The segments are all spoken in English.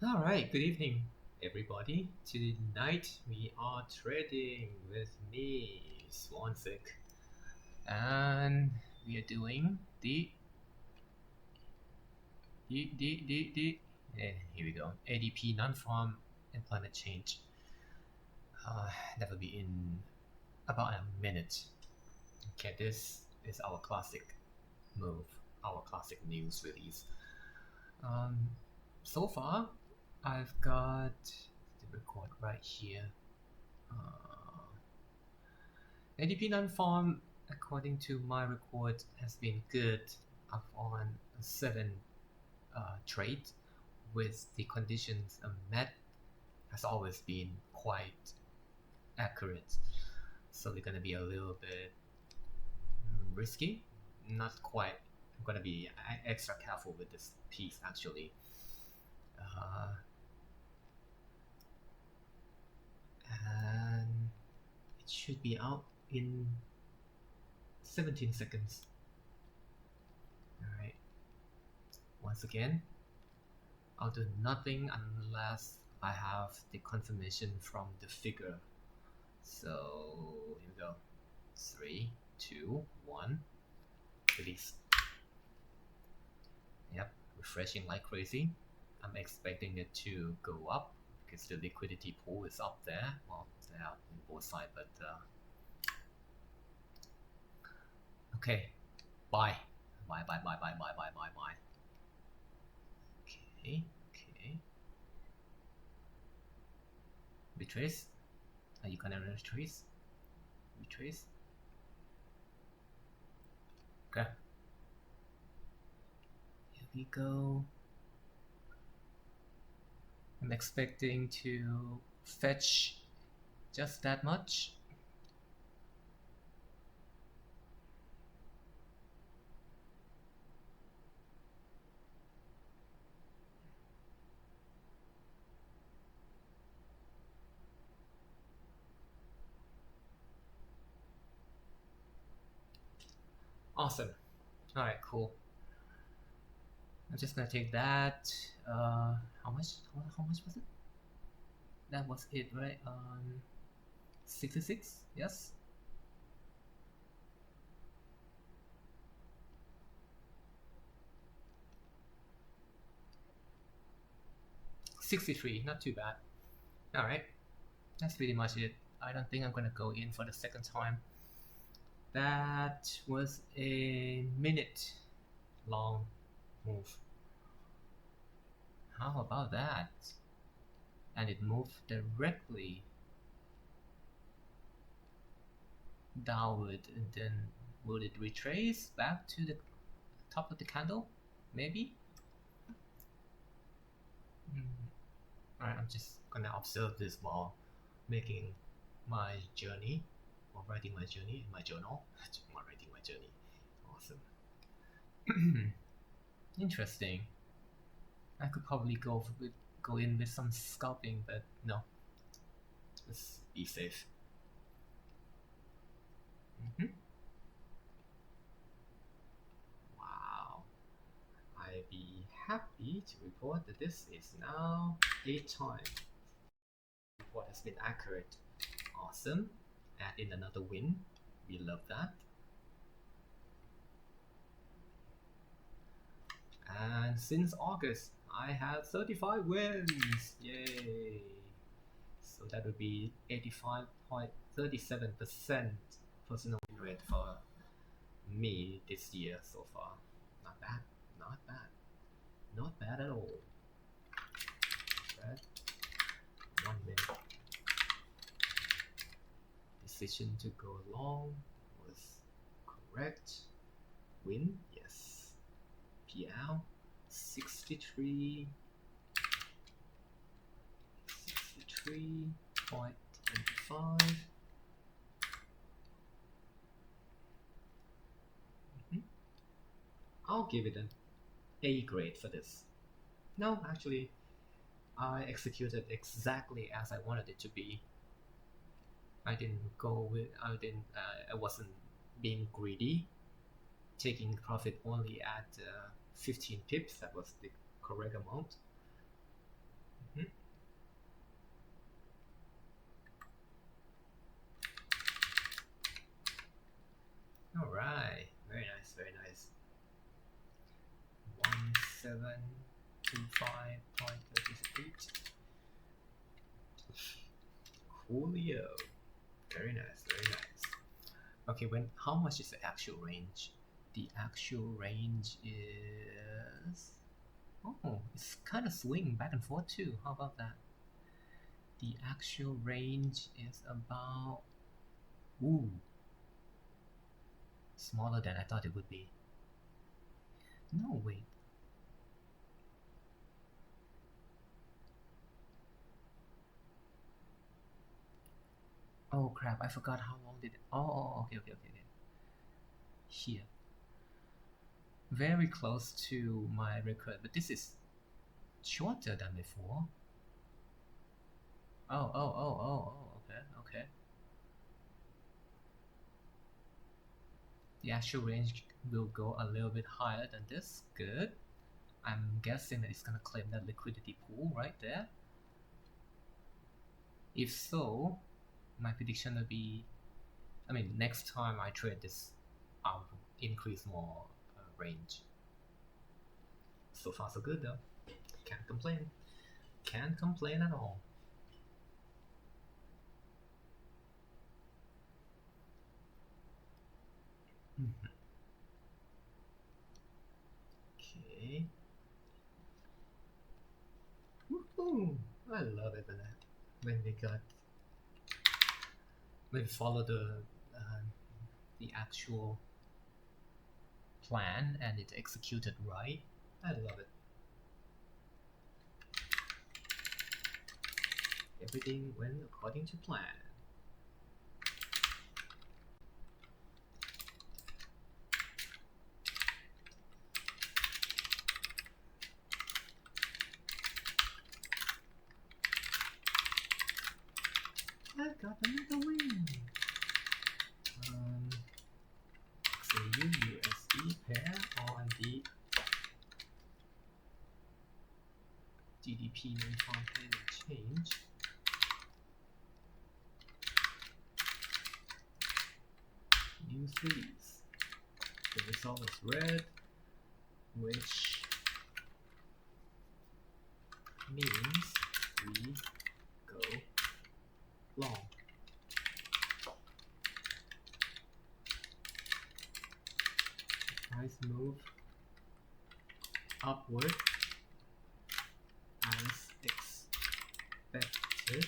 All right, good evening, everybody. Tonight we are trading with me, Swansik, and we are doing the here we go, ADP Non-Farm Employment Change. That will be in about a minute. Okay, this is our classic move, our classic news release. So far, I've got the record right here. ADP Non-Farm, according to my record, has been good. I've on 7 trades with the conditions met. Has always been quite accurate. So we're gonna be a little bit risky. Not quite. I'm gonna be extra careful with this piece actually. And it should be out in 17 seconds. Alright. Once again, I'll do nothing unless I have the confirmation from the figure. So here we go. 3, 2, 1. Release. Yep, refreshing like crazy. I'm expecting it to go up because the liquidity pool is up there. Well, they're out on both sides, but okay. Buy. Okay. Retrace. Are you gonna retrace? Retrace. Okay. Here we go. I'm expecting to fetch just that much. Awesome. All right, cool. I'm just gonna take that. How much? How much was it? That was it, right? 66. Yes. $63. Not too bad. All right. That's pretty much it. I don't think I'm gonna go in for the second time. That was a minute long move. How about that? And it moved directly downward, and then will it retrace back to the top of the candle? Maybe? Alright, I'm just gonna observe this while making my journey, or writing my journey in my journal. While writing my journey. Awesome. Interesting. I could probably go in with some scalping, but no. Let's be safe. Wow. I'd be happy to report that this is now 8 times. Report has been accurate. Awesome. Add in another win. We love that. And since August, I have 35 wins. Yay! So that would be 85.37% personal win rate for me this year so far. Not bad. Not bad. Not bad at all. But 1 minute. Decision to go long was correct. Win, yes. PL 63.25. I'll give it an A grade for this. No, actually, I executed exactly as I wanted it to be. I wasn't being greedy, taking profit only at 15 pips. That was the correct amount. XAUUSD 2023. Coolio. Very nice, very nice. Okay, how much is the actual range? The actual range is... Oh, it's kind of swinging back and forth too. How about that? The actual range is about... Ooh. Smaller than I thought it would be. No, wait. Oh crap, I forgot how long did it... Oh, okay. Here. Very close to my record, but this is shorter than before. Oh, okay. The actual range will go a little bit higher than this. Good. I'm guessing that it's gonna claim that liquidity pool right there. If so, my prediction will be, next time I trade this, I'll increase more range. So far so good though. Can't complain. Can't complain at all. Okay. Woohoo! I love it when we follow the actual plan and it's executed right. I love it. Everything went according to plan. I got another win. XAUUSD pair on the ADP Non-Farm Employment Change. New series. The result was red, which means we go long. Price move upward as expected.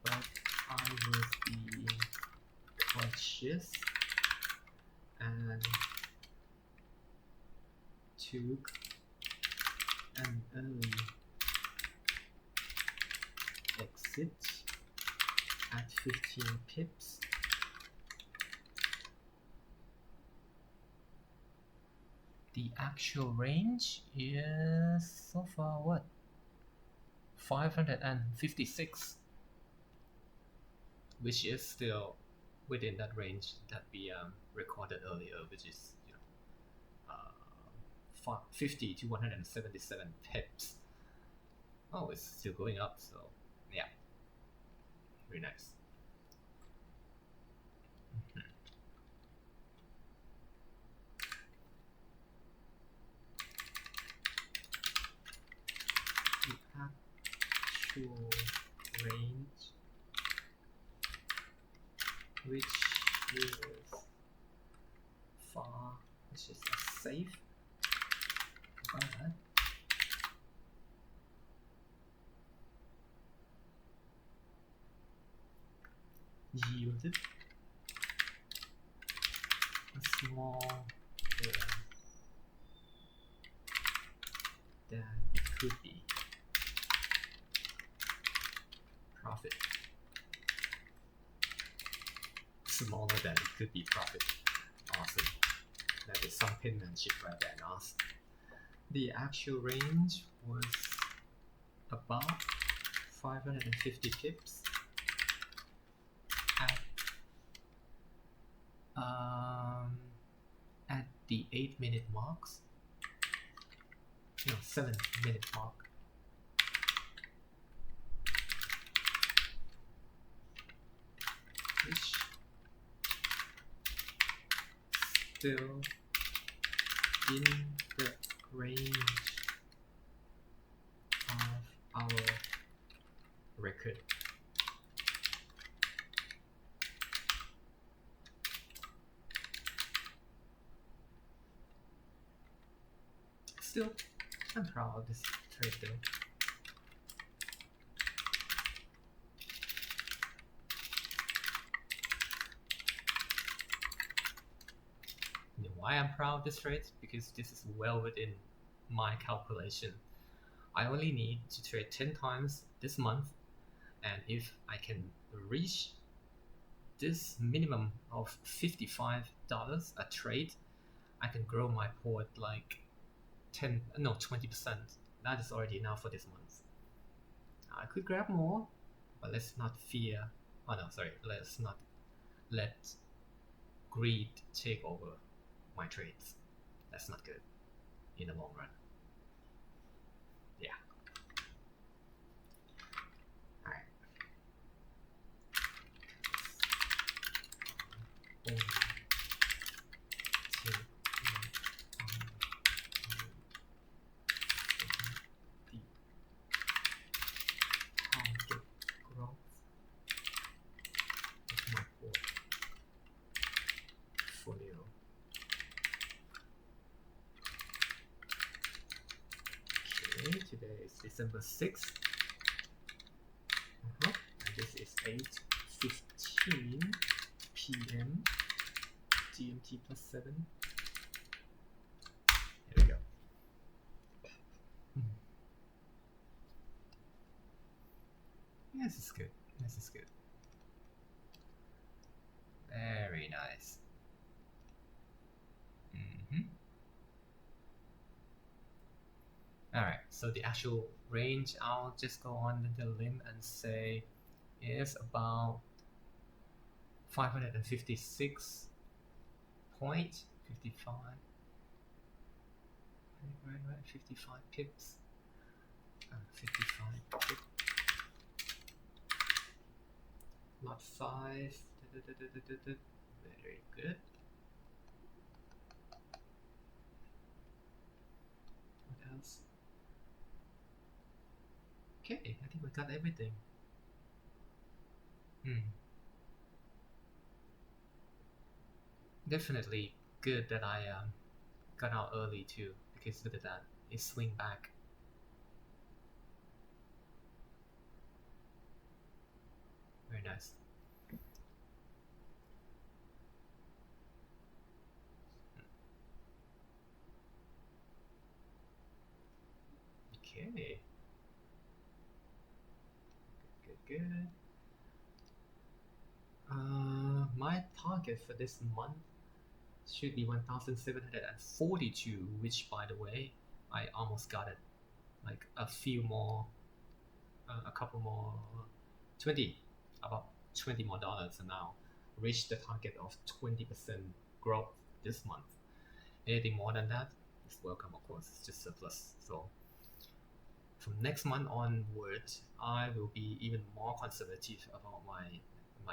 But I was being cautious and took an early exit at 15 pips. The actual range is so far what? 556, which is still within that range that we recorded earlier, which is 50 to 177 pips. Oh, it's still going up, so yeah, very nice. The actual range, which is a safe, but yielded a small that could be profit. Smaller than it could be profit. Awesome. That is some penmanship right there, nice. The actual range was about 550 pips at the 8-minute marks. no, 7-minute mark. Which still in the range of our record. Still, I'm proud of this trade though. You know why I'm proud of this trade? Because this is well within my calculation. I only need to trade 10 times this month, and if I can reach this minimum of $55 a trade, I can grow my port like 20%. That is already enough for this month. I could grab more, but let's not fear. Oh no, sorry. Let's not let greed take over my trades. That's not good in the long run. Yeah. All right. Today is December 6th. And this is 8:15 p.m. GMT +7. Here we go. This is good. This is good. Very nice. Alright, so the actual range, I'll just go on the limb and say is about 556.55. Right, 55 pips. 55 pips. Lot 5. Very good. What else? Okay, I think we got everything. Definitely good that I got out early too, because look at that, it swing back. Very nice. Okay. Good. My target for this month should be 1,742, which by the way, I almost got it. Like a few more, a couple more, about $20 more, and now reach the target of 20% growth this month. Anything more than that is welcome, of course. It's just surplus. So from next month onward, I will be even more conservative about my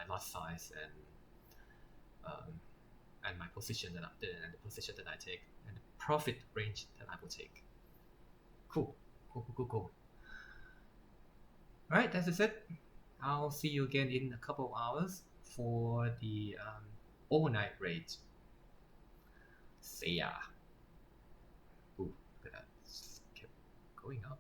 lot size and my position and the position that I take and the profit range that I will take. Cool. Alright, that's it. I'll see you again in a couple of hours for the overnight rate. See ya. Ooh, look at that. Just kept going up.